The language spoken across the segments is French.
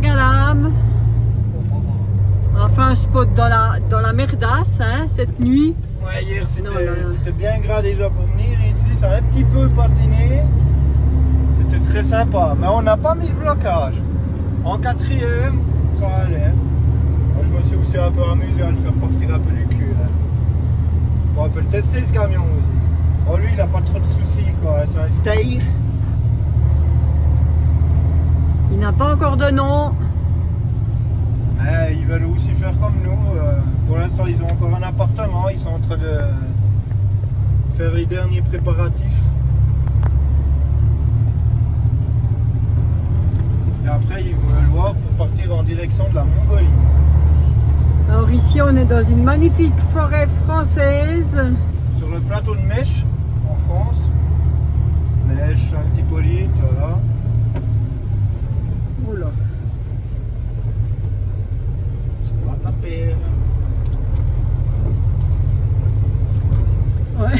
Galam. Enfin un spot dans la merdasse hein, cette nuit. Ouais, hier c'était bien gras déjà pour venir ici, ça a un petit peu patiné. C'était très sympa, mais on n'a pas mis le blocage. En quatrième, ça allait. Moi, je me suis aussi un peu amusé à le faire partir un peu du cul. Hein. Bon, on peut le tester ce camion aussi. Bon, lui il n'a pas trop de soucis quoi, c'est un Steyr. Il n'a pas encore de nom. Ils veulent aussi faire comme nous. Pour l'instant, ils ont encore un appartement. Ils sont en train de faire les derniers préparatifs. Et après, ils vont le voir pour partir en direction de la Mongolie. Alors ici, on est dans une magnifique forêt française. Sur le plateau de Mèche, en France. Mèche, Saint-Hippolyte, voilà. Oula. Taper. Ouais.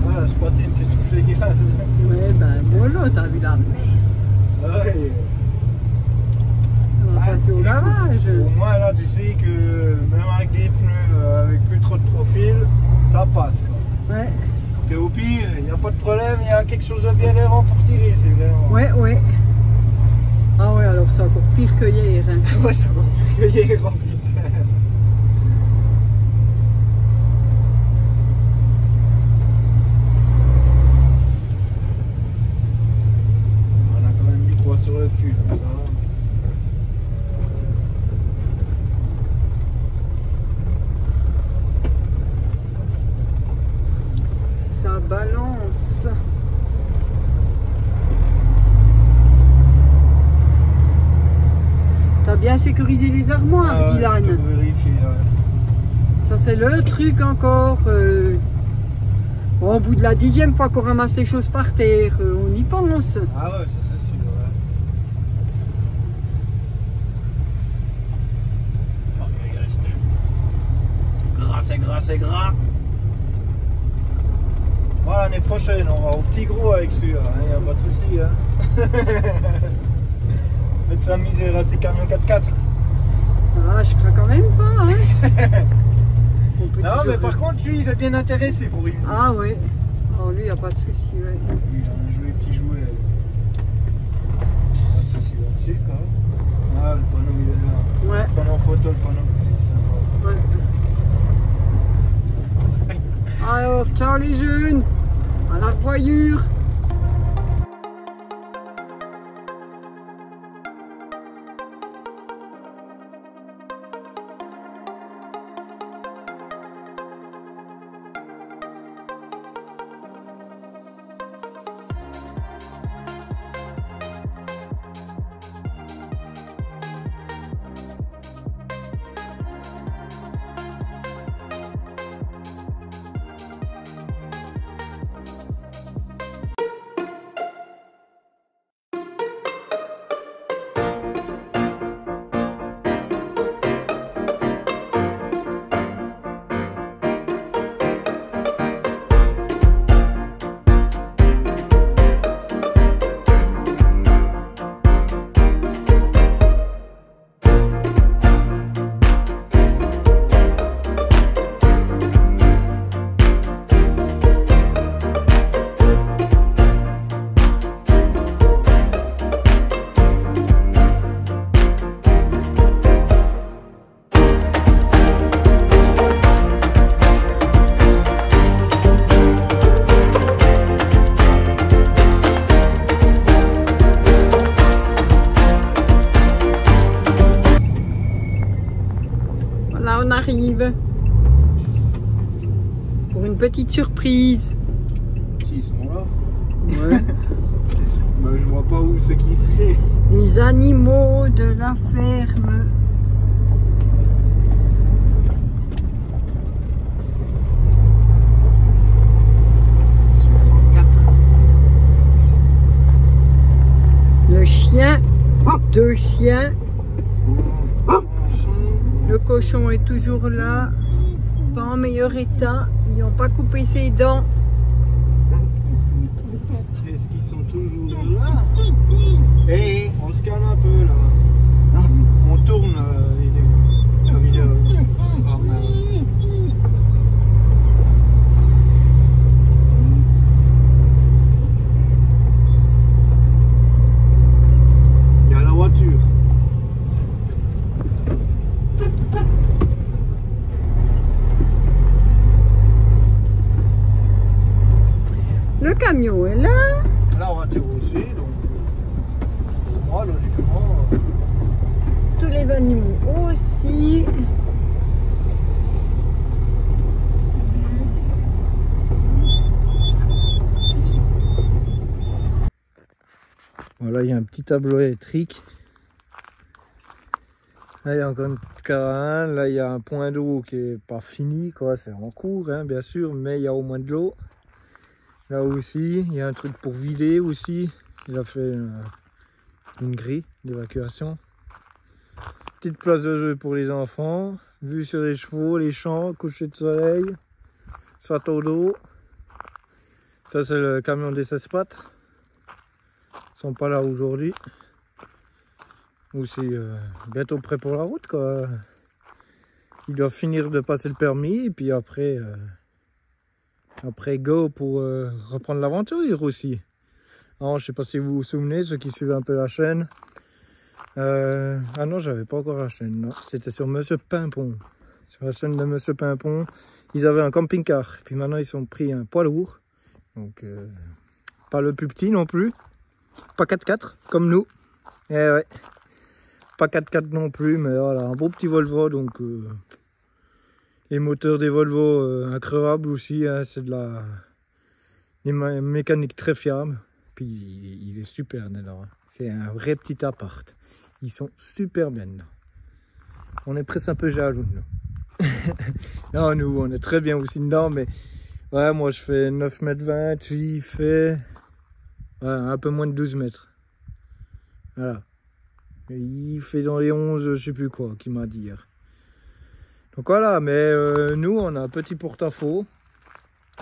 Voilà, je patine, c'est soufflé gaz. Ouais, ben bonjour, t'as vu la mer. Ouais. On va passer au garage. Au moins là, tu sais que même avec des pneus, avec plus trop de profil, ça passe quoi. Ouais. Et au pire, il n'y a pas de problème, il y a quelque chose de bien aérant pour tirer, c'est vraiment. Ouais, ouais. Ah ouais, alors c'est encore pire que hier. Hein. Ouais, c'est encore pire que hier, en putain. On a quand même mis 3 sur le cul, comme ça. Ça balance. T'as bien sécurisé les armoires, Dylan. Je peux vérifier, ouais. Ça c'est le truc encore. Bon, au bout de la 10e fois qu'on ramasse les choses par terre, on y pense. Ah ouais, ça c'est sûr, ouais. C'est gras, c'est gras, c'est gras. Voilà, l'année prochaine, on va au petit gros avec celui-là, il n'y a pas de souci. Hein. Faites la misère à ces camions 4x4. Ah, je crois quand même pas. Hein. Non, mais par contre, lui, il est bien intéressé pour une. Ah ouais. Oh, lui, il n'y a pas de souci. Ouais. Lui, il a un joli petit jouet. Pas de souci là-dessus, quoi. Ah, le panneau, il est là. Ouais. Le panneau photo, le panneau, c'est sympa. Ouais. Alors, ciao les jeunes. À la revoyure. arrive pour une petite surprise. Si, ils sont là. Ouais. Bah, je vois pas où c'est qui serait. Les animaux de la ferme. Le chien, deux chiens. Le cochon est toujours là, pas en meilleur état. Ils n'ont pas coupé ses dents. Est-ce qu'ils sont toujours là? Voilà, il y a un petit tableau électrique. Là, il y a encore une petite caravane. Là, il y a un point d'eau qui est pas fini, quoi. C'est en cours, hein, bien sûr, mais il y a au moins de l'eau. Là aussi, il y a un truc pour vider aussi. Il a fait une grille d'évacuation. Petite place de jeu pour les enfants. Vue sur les chevaux, les champs, coucher de soleil, château d'eau. Ça, c'est le camion des 16 pattes. Ils sont pas là aujourd'hui. Ou c'est bientôt prêt pour la route, quoi. Ils doivent finir de passer le permis et puis après, go pour reprendre l'aventure aussi. Alors, je sais pas si vous vous souvenez, ceux qui suivent un peu la chaîne. Ah non, j'avais pas encore la chaîne, non. C'était sur Monsieur Pimpon. Sur la chaîne de Monsieur Pimpon, ils avaient un camping-car. Puis maintenant, ils ont pris un poids lourd. Donc, pas le plus petit non plus. Pas 4x4, comme nous. Eh ouais. Pas 4x4 non plus, mais voilà, un beau petit Volvo. Donc, les moteurs des Volvo increvables aussi. Hein, c'est de la mécanique très fiable. Puis, il est super dedans. Hein. C'est un vrai petit appart. Ils sont super bien dedans. On est presque un peu jaloux, nous. Non, nous, on est très bien aussi dedans, mais ouais, moi je fais 9,20 m, lui il fait un peu moins de 12 mètres. Voilà. Et il fait dans les 11, je sais plus quoi, qu'il m'a dit hier. Donc voilà, mais nous, on a un petit porte-à-faux.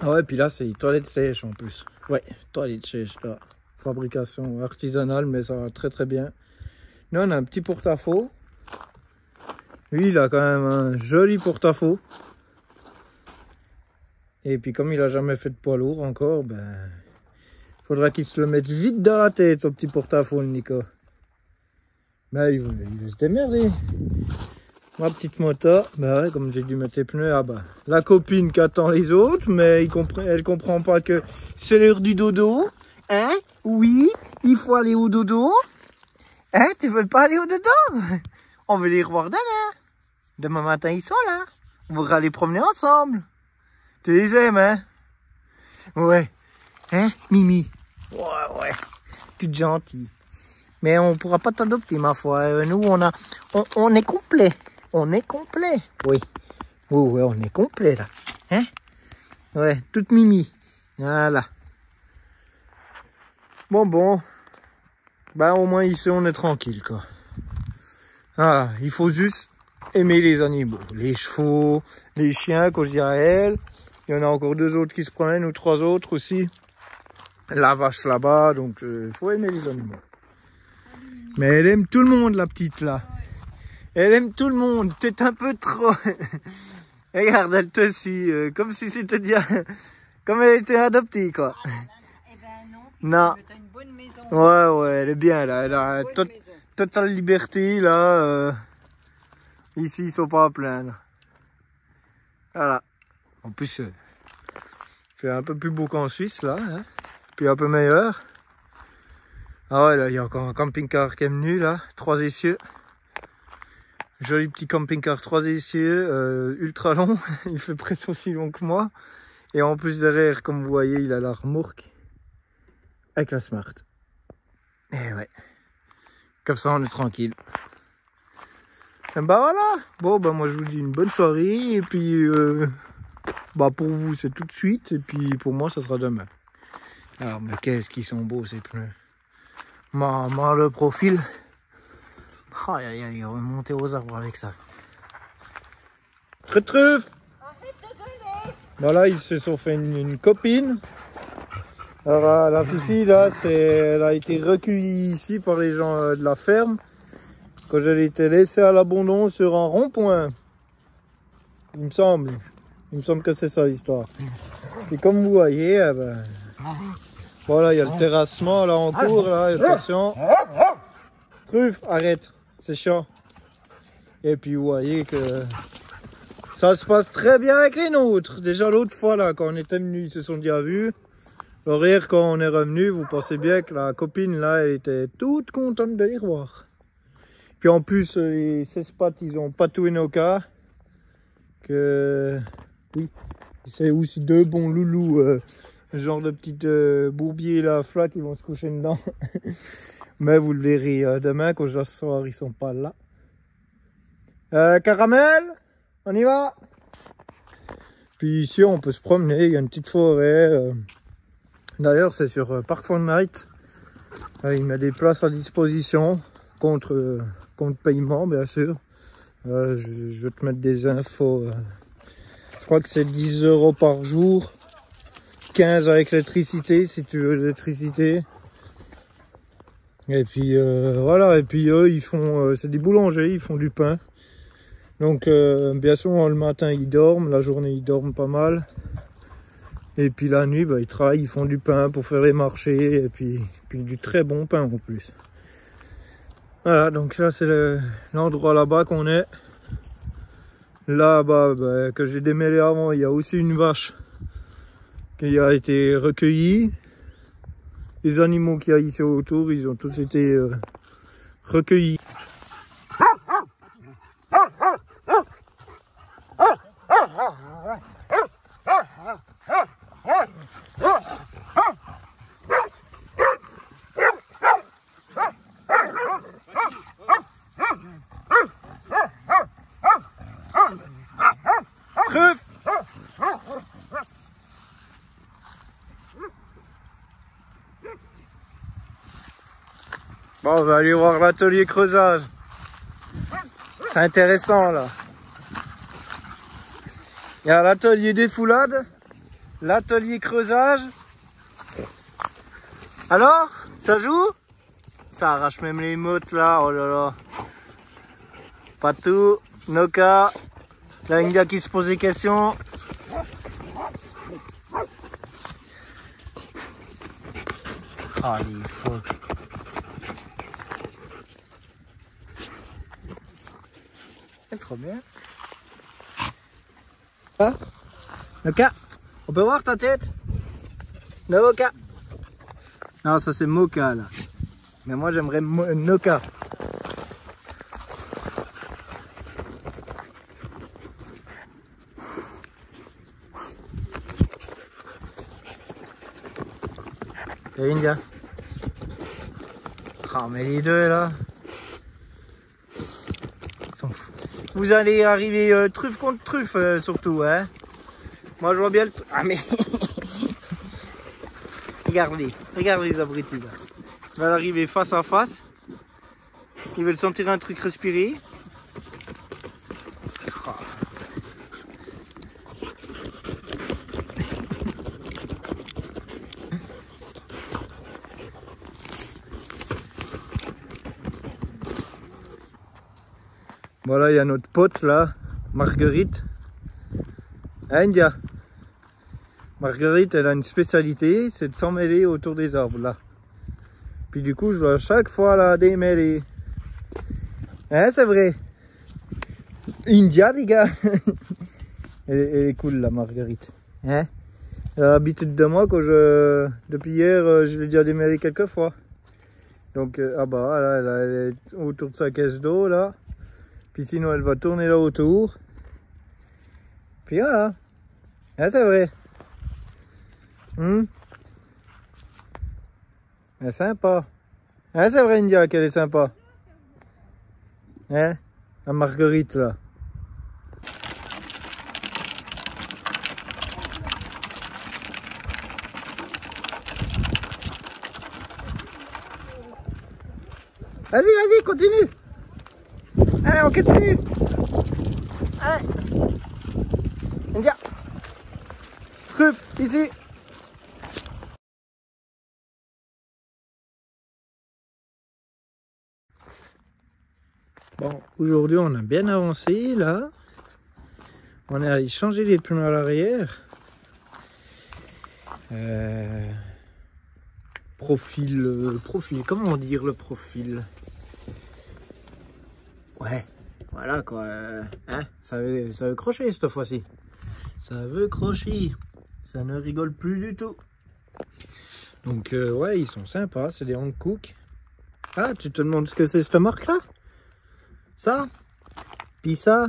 Ah ouais, puis là, c'est toilette sèche en plus. Ouais, toilette sèche, là. Fabrication artisanale, mais ça va très très bien. Nous, on a un petit porte-à-faux. Lui, il a quand même un joli porte-à-faux. Et puis, comme il a jamais fait de poids lourd encore, ben, faudra qu'il se le mette vite dans la tête, son petit porte-à-faux, le Nico. Mais il veut se démerder. Ma petite moto, ben ouais, comme j'ai dû mettre les pneus, ah bah, la copine qui attend les autres, mais elle comprend pas que c'est l'heure du dodo. Hein? Oui, il faut aller au dodo. Hein? Tu veux pas aller au dodo? On veut les revoir demain. Demain matin, ils sont là. On voudra les promener ensemble. Tu les aimes, hein? Ouais. Hein, Mimi? Ouais. Toute gentille. Mais on pourra pas t'adopter, ma foi. Nous, on est complet. On est complet. Oui. Ouais, on est complet, là. Hein? Ouais, toute Mimi. Voilà. Bon. Ben, au moins, ici, on est tranquille, quoi. Ah, il faut juste aimer les animaux. Les chevaux, les chiens, quand je dis à elle. Il y en a encore 2 autres qui se promènent, ou 3 autres aussi. La vache là-bas, donc il faut aimer les animaux. Mais elle aime tout le monde, la petite, là. Elle aime tout le monde, peut-être un peu trop. Regarde, elle te suit, comme si c'était déjà... comme elle était adoptée, quoi. Eh ben non. T'as une bonne maison. Ouais, elle est bien, là. Elle a totale liberté, là. Ici, ils sont pas à plaindre. Voilà. En plus, il fait un peu plus beau qu'en Suisse, là. Hein. Puis un peu meilleur. Ah ouais, là, il y a encore un camping-car qui est venu, là. 3 essieux. Joli petit camping-car 3 essieux, ultra long. Il fait presque aussi long que moi. Et en plus, derrière, comme vous voyez, il a la remorque. Avec la Smart. Et ouais. Comme ça, on est tranquille. Et bah voilà. Bon, bah moi, je vous dis une bonne soirée. Et puis, bah pour vous, c'est tout de suite. Et puis, pour moi, ça sera demain. Alors, mais qu'est-ce qu'ils sont beaux, ces pneus. Le profil. Aïe, on va monter aux arbres avec ça. Truffe. Voilà, ils se sont fait une copine. Alors la Fifi là, elle a été recueillie ici par les gens de la ferme. Quand elle a été laissée à l'abandon sur un rond-point. Il me semble que c'est ça l'histoire. Et comme vous voyez, voilà, il y a le terrassement là en cours, là, attention. Truffe, arrête, c'est chiant. Et puis vous voyez que ça se passe très bien avec les nôtres. Déjà l'autre fois là, quand on était venus, ils se sont déjà vus. L'horaire quand on est revenu, vous pensez bien que la copine là, elle était toute contente de les revoir. Puis en plus, les 16 pattes, ils ont patoué nos cas. Que oui, c'est aussi 2 bons loulous Ce genre de petites bourbiers là, flat, qui vont se coucher dedans. Mais vous le verrez demain, quand je sors, ils sont pas là. Caramel, on y va. Puis ici, on peut se promener, il y a une petite forêt. D'ailleurs, c'est sur Park Fortnite. Il met des places à disposition contre paiement, bien sûr. Je vais te mettre des infos. Je crois que c'est 10 € par jour. 15 avec l'électricité, si tu veux l'électricité. Et puis voilà, et puis eux, ils font, c'est des boulangers, ils font du pain. Donc bien sûr, le matin, ils dorment, la journée, ils dorment pas mal. Et puis la nuit, bah, ils travaillent, ils font du pain pour faire les marchés, et puis du très bon pain en plus. Voilà, donc là, c'est l'endroit là-bas qu'on est. Là-bas, bah, que j'ai démêlé avant, il y a aussi une vache qui a été recueillie. Les animaux qu'il y a ici autour, ils ont tous été recueillis. Bon, on va aller voir l'atelier creusage. C'est intéressant là. Il y a l'atelier défoulade, l'atelier creusage. Alors, ça joue? Ça arrache même les mottes là, oh là là. Patou, Noka, la India qui se pose des questions. Ah, les phoques. C'est trop bien. Ah, Noka, on peut voir ta tête? Noka. Non, ça c'est Moka là. Mais moi j'aimerais Noka. Et India. Ah, mais les deux là. Vous allez arriver truffe contre truffe surtout, hein. Moi je vois bien le... Ah mais... regardez les abrutis là. Ils veulent arriver face à face. Ils veulent sentir un truc respirer. Oh. Voilà, il y a notre pote là, Marguerite. India. Marguerite, elle a une spécialité, c'est de s'emmêler autour des arbres là. Puis du coup, je dois à chaque fois la démêler. Hein, c'est vrai. India, les gars. elle est cool la Marguerite. Hein? Elle a l'habitude de moi quand depuis hier, je l'ai déjà démêlé quelques fois. Donc, ah bah là, elle est autour de sa caisse d'eau là. Puis sinon, elle va tourner là autour. Puis voilà. Hein, c'est vrai. Elle est sympa. Hein, c'est vrai, India, qu'elle est sympa. Hein, la Marguerite, là. Vas-y, continue. Allez, on continue. Allez. India. Truffe, ici. Bon, aujourd'hui on a bien avancé là. On est allé changer les pneus à l'arrière. Profil, comment dire le profil? Ouais, voilà quoi. Hein, ça veut crocher cette fois-ci. Ça veut crocher. Ça ne rigole plus du tout. Donc ouais, ils sont sympas, c'est des Hankook. Ah, tu te demandes ce que c'est cette marque là? Ça? Puis ça?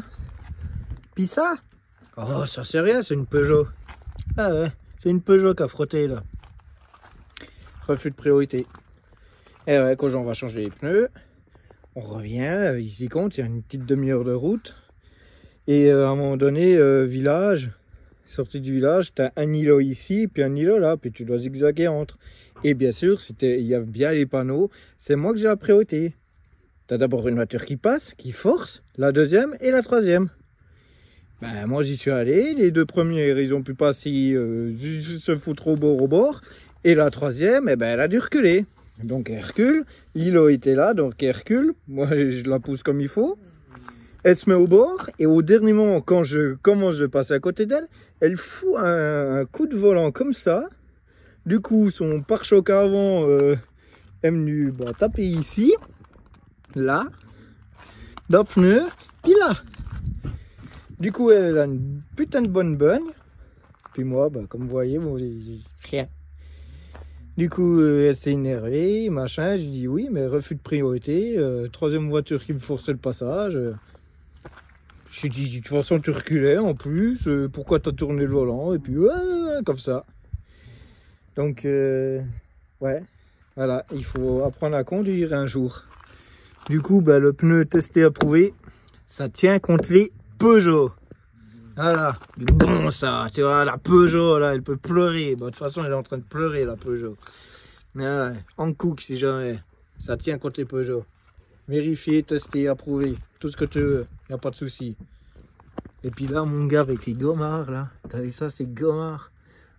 Puis ça? Oh, ça c'est rien, c'est une Peugeot. Ah ouais, C'est une Peugeot qui a frotté là. Refus de priorité. Et ouais, quand on va changer les pneus, on revient, ici compte, il y a une petite demi-heure de route. Et à un moment donné, village, sortie du village, tu as un îlot ici, puis un îlot là, puis tu dois zigzaguer entre. Et bien sûr, il y a bien les panneaux, c'est moi que j'ai la priorité. Tu as d'abord une voiture qui passe, qui force, la deuxième et la troisième. Ben, moi j'y suis allé, les deux premiers ils ont pu passer, juste se foutre au bord. Et la troisième, eh ben, elle a dû reculer. Donc elle recule, l'îlot était là, donc elle recule, moi je la pousse comme il faut. Elle se met au bord et au dernier moment, quand je commence de passer à côté d'elle, elle fout un coup de volant comme ça. Du coup, son pare-choc avant est venu taper ici, là, dans le pneu, puis là. Du coup, elle a une putain de bonne bonne. Puis moi, comme vous voyez, bon, j'ai rien. Du coup, elle s'est énervée, machin. Je lui dis oui, mais refus de priorité. Troisième voiture qui me forçait le passage. Je lui dis, de toute façon, tu reculais en plus. Pourquoi t'as tourné le volant? Et puis, comme ça. Donc, ouais, voilà, il faut apprendre à conduire un jour. Du coup, le pneu testé approuvé, ça tient contre les Peugeot. Voilà, du bon ça, tu vois, la Peugeot là, elle peut pleurer. De toute façon, elle est en train de pleurer la Peugeot. Voilà, en cook si jamais, ça tient contre les Peugeot. Vérifier, tester, approuver, tout ce que tu veux, y a pas de souci. Et puis là, mon gars, avec les gommards là, t'as vu ça, c'est gommards.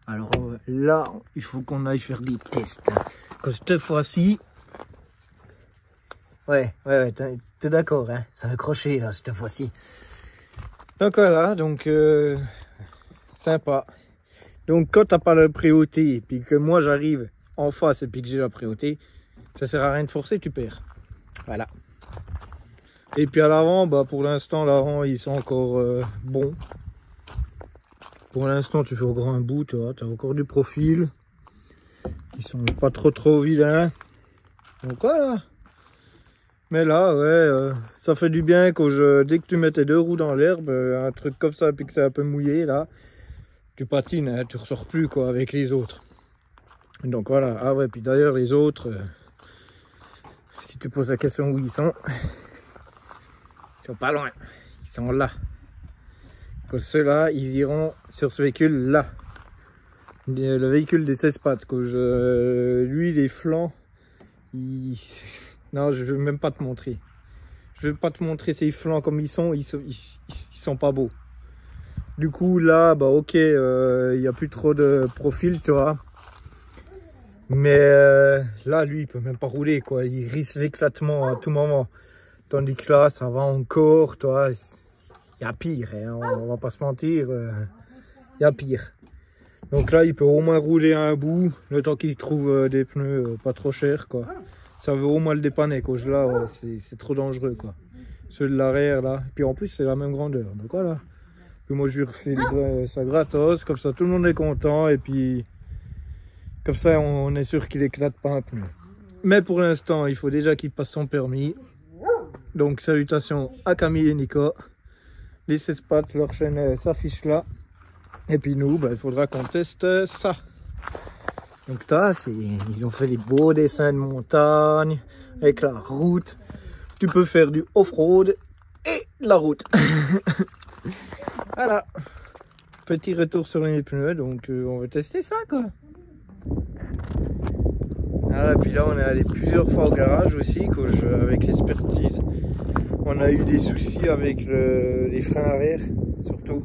Alors là, il faut qu'on aille faire des tests. Là. Comme cette fois-ci, ouais, t'es d'accord, hein, ça va crocher là cette fois-ci. Donc voilà, donc sympa. Donc quand t'as pas la priorité, et puis que moi j'arrive en face et puis que j'ai la priorité, ça sert à rien de forcer, tu perds. Voilà. Et puis à l'avant, pour l'instant l'avant ils sont encore bons. Pour l'instant tu fais encore un bout, tu vois, t'as encore du profil. Ils sont pas trop vilains. Donc voilà. Mais là, ouais, ça fait du bien quand dès que tu mets tes deux roues dans l'herbe, un truc comme ça, puis que c'est un peu mouillé, là, tu patines, hein, tu ressors plus, quoi, avec les autres. Donc voilà, ah ouais, puis d'ailleurs, les autres, si tu poses la question où ils sont pas loin, ils sont là. Que ceux-là, ils iront sur ce véhicule-là. Le véhicule des 16 pattes, lui, les flancs, non, je veux même pas te montrer. Je veux pas te montrer ces flancs comme ils sont sont pas beaux. Du coup, là, ok, il y a plus trop de profil, tu vois. Mais là, lui, il peut même pas rouler, quoi. Il risque l'éclatement à tout moment. Tandis que là, ça va encore, tu vois. Il y a pire, hein, on va pas se mentir. Il y a pire. Donc là, il peut au moins rouler à un bout, le temps qu'il trouve des pneus pas trop chers, quoi. Ça veut au moins le dépanner, quoi. Là, ouais, c'est trop dangereux, quoi. Ceux de l'arrière, là. Puis en plus, c'est la même grandeur. Donc voilà. Puis moi, je lui refais ça gratos. Comme ça, tout le monde est content. Et puis, comme ça, on est sûr qu'il éclate pas un pneu. Mais pour l'instant, il faut déjà qu'il passe son permis. Donc, salutations à Camille et Nico. Les 16 pattes, leur chaîne s'affiche là. Et puis nous, il faudra qu'on teste ça. Donc là, ils ont fait des beaux dessins de montagne avec la route. Tu peux faire du off-road et la route. Voilà. Petit retour sur les pneus, donc on va tester ça, quoi. Ah, puis là, on est allé plusieurs fois au garage aussi, avec l'expertise. On a eu des soucis avec les freins arrière, surtout.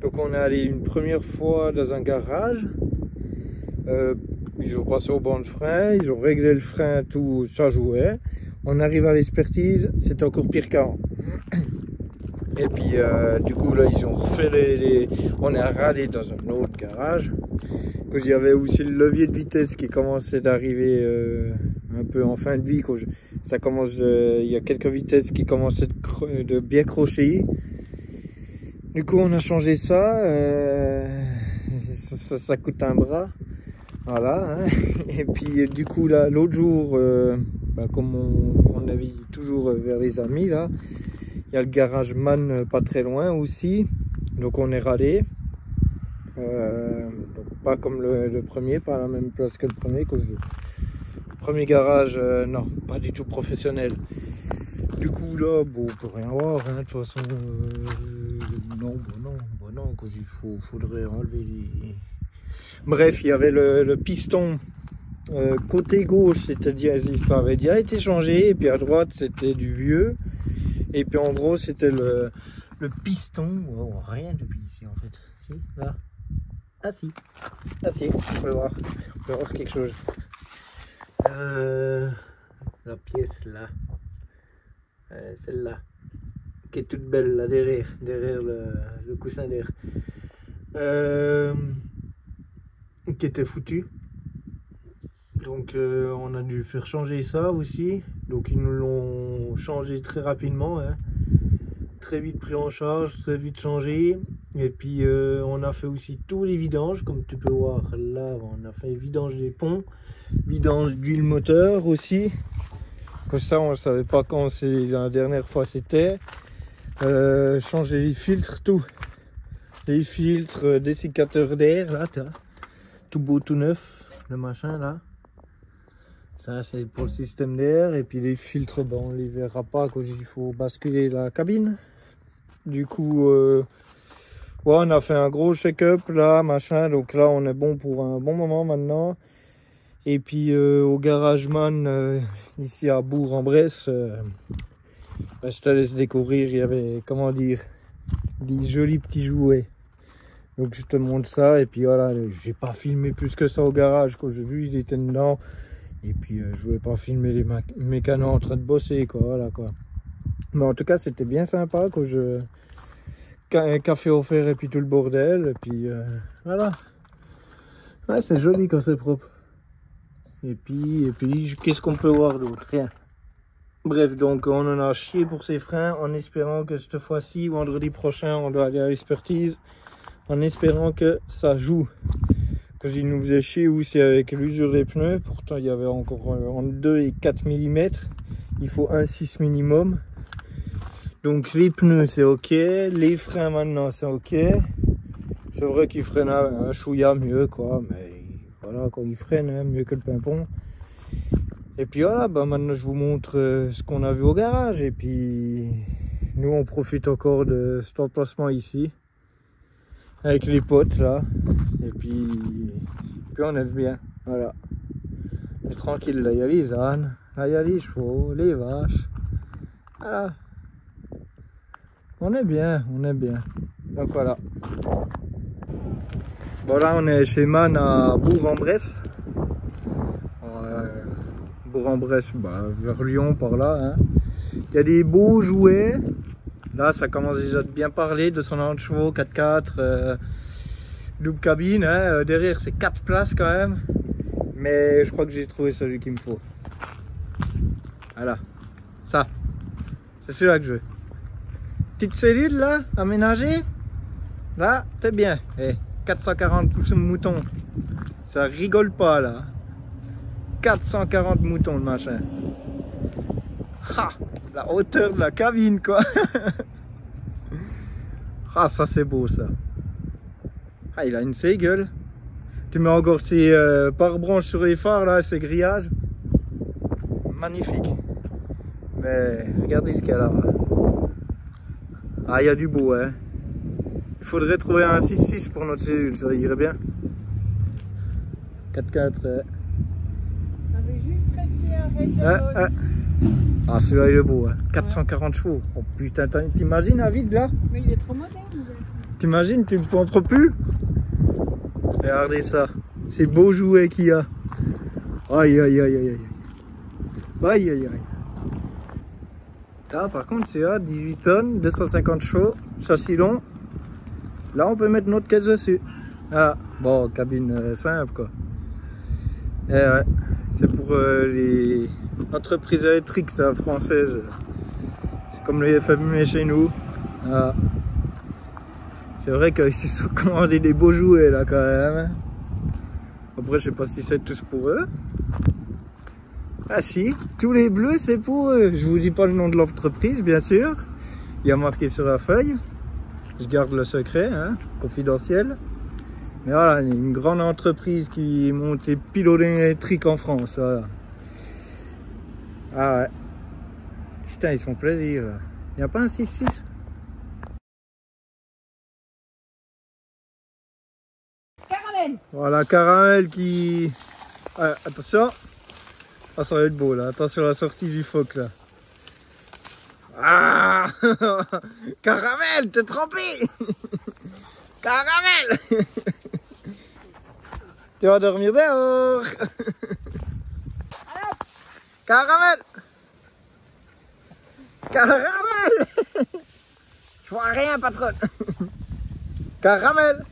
Donc on est allé une première fois dans un garage. Ils ont passé au banc de frein, ils ont réglé le frein, tout ça jouait. On arrive à l'expertise, c'est encore pire qu'avant. Et puis du coup là ils ont refait on est râlé dans un autre garage. Il y avait aussi le levier de vitesse qui commençait d'arriver un peu en fin de vie. Ça commence, il y a quelques vitesses qui commençaient de bien crocher. Du coup on a changé ça, ça coûte un bras. Voilà, hein. Et puis du coup là l'autre jour, comme on avait toujours vers les amis là, il y a le garage Man pas très loin aussi, donc on est râlé. Donc pas comme le premier, pas à la même place que le premier. Premier garage, non, pas du tout professionnel. Du coup là, bon, on peut rien voir, hein, de toute façon. Non, il faudrait enlever les... Bref, il y avait le piston côté gauche, c'est-à-dire ça avait déjà été changé, et puis à droite c'était du vieux, et puis en gros c'était le piston. Oh, rien depuis ici en fait. Si, là. Ah si, on peut voir quelque chose. La pièce là, celle-là, qui est toute belle là derrière le coussin d'air, qui était foutu. Donc on a dû faire changer ça aussi. Donc ils nous l'ont changé très rapidement, hein. Très vite pris en charge, très vite changé. Et puis on a fait aussi tous les vidanges, comme tu peux voir là. On a fait vidange des ponts, vidange d'huile moteur aussi. Comme ça on ne savait pas quand c'est la dernière fois c'était. Changer les filtres, tout. Les filtres, dessicateurs d'air, là, tout beau, tout neuf, le machin là. Ça c'est pour le système d'air. Et puis les filtres, bon, on les verra pas quand il faut basculer la cabine. Du coup, ouais, on a fait un gros check-up là, machin. Donc là, on est bon pour un bon moment maintenant. Et puis au GarageMan, ici à Bourg-en-Bresse, ben, je te laisse découvrir. Il y avait, comment dire, des jolis petits jouets. Donc je te montre ça. Et puis voilà, j'ai pas filmé plus que ça au garage. Quand j'ai vu, ils étaient dedans. Et puis je voulais pas filmer les mécanos en train de bosser, quoi. Voilà, quoi. Mais en tout cas, c'était bien sympa quand un café offert et puis tout le bordel. Et puis voilà. Ouais, c'est joli quand c'est propre. Et puis qu'est-ce qu'on peut voir d'autre? Rien. Bref, donc on en a chié pour ses freins, en espérant que cette fois-ci, vendredi prochain, on doit aller à l'expertise, en espérant que ça joue. Parce qu'il nous faisait chier aussi avec l'usure des pneus. Pourtant, il y avait encore entre 2 et 4 mm. Il faut 1,6 minimum. Donc les pneus c'est ok, les freins maintenant c'est ok. C'est vrai qu'ils freinent un chouïa mieux, quoi, mais voilà, quand ils freinent, hein, mieux que le pimpon. Et puis voilà, bah maintenant je vous montre ce qu'on a vu au garage. Et puis nous on profite encore de cet emplacement ici avec les potes là. Et puis on est bien, voilà. On est tranquille, là il y a les ânes, là il y a les chevaux, les vaches. Voilà. On est bien, on est bien. Donc voilà. Bon là on est chez Man à Bourg-en-Bresse. Bourg-en-Bresse, bah, vers Lyon par là, hein. Il y a des beaux jouets. Là ça commence déjà à bien parler. 290 chevaux, 4x4, double cabine, hein. Derrière c'est 4 places quand même. Mais je crois que j'ai trouvé celui qu'il me faut. Voilà. Ça. C'est celui-là que je veux. Petite cellule là, aménagée. Là, t'es bien. Eh, 440 moutons. Ça rigole pas là. 440 moutons le machin. Ha, la hauteur de la cabine quoi. Ah, ça c'est beau ça. Ah, il a une ségueule. Tu mets encore ses pare-branches sur les phares là, ses grillages. Magnifique. Mais regardez ce qu'il y a là. Ah, il y a du beau, hein. Il faudrait trouver un 6.6 pour notre cellule, ça irait bien. 4x4. Ça veut juste rester un raid de boss. Ah, celui-là il est beau, hein. 440 chevaux. Oh putain, t'imagines à vide là? Mais il est trop moderne. T'imagines, tu me montres plus? Regardez ça. Ces beaux jouets qu'il y a. Aïe aïe aïe aïe aïe. Aïe aïe aïe. Là, par contre, c'est à 18 tonnes, 250 chevaux, châssis long. Là, on peut mettre notre caisse dessus. Voilà. Bon, cabine simple, quoi. Et ouais, c'est pour les entreprises électriques, ça, françaises. C'est comme les FME chez nous. Voilà. C'est vrai qu'ils se sont commandés des beaux jouets, là, quand même. Après, je sais pas si c'est tous pour eux. Ah si, tous les bleus c'est pour eux. Je vous dis pas le nom de l'entreprise bien sûr. Il y a marqué sur la feuille. Je garde le secret, hein, confidentiel. Mais voilà, une grande entreprise qui monte les pylônes électriques en France. Voilà. Ah ouais. Putain, ils se font plaisir là. Il n'y a pas un 6-6? Caramel. Voilà, Caramel qui... Ah, attention. Ah, ça va être beau là. Attention à la sortie du phoque là. Ah Caramel, t'es trempé. Caramel. Tu vas dormir dehors. Caramel. Caramel. Je vois rien, patronne. Caramel.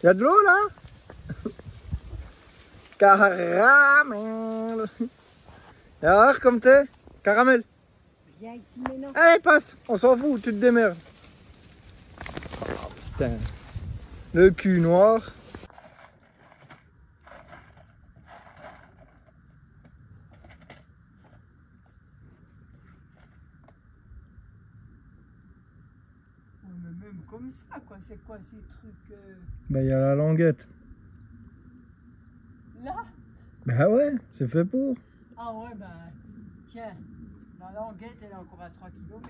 Il y a de l'eau là? Caramel. Et alors, comme t'es? Caramel. Viens ici maintenant. Allez, passe. On s'en fout, tu te démerdes. Oh, putain. Le cul noir. Ouais, mais même comme ça, quoi. C'est quoi ces trucs Bah, il y a la languette. là? Bah ouais, c'est fait pour. Ah ouais, bah tiens, la languette elle est encore à 3 km.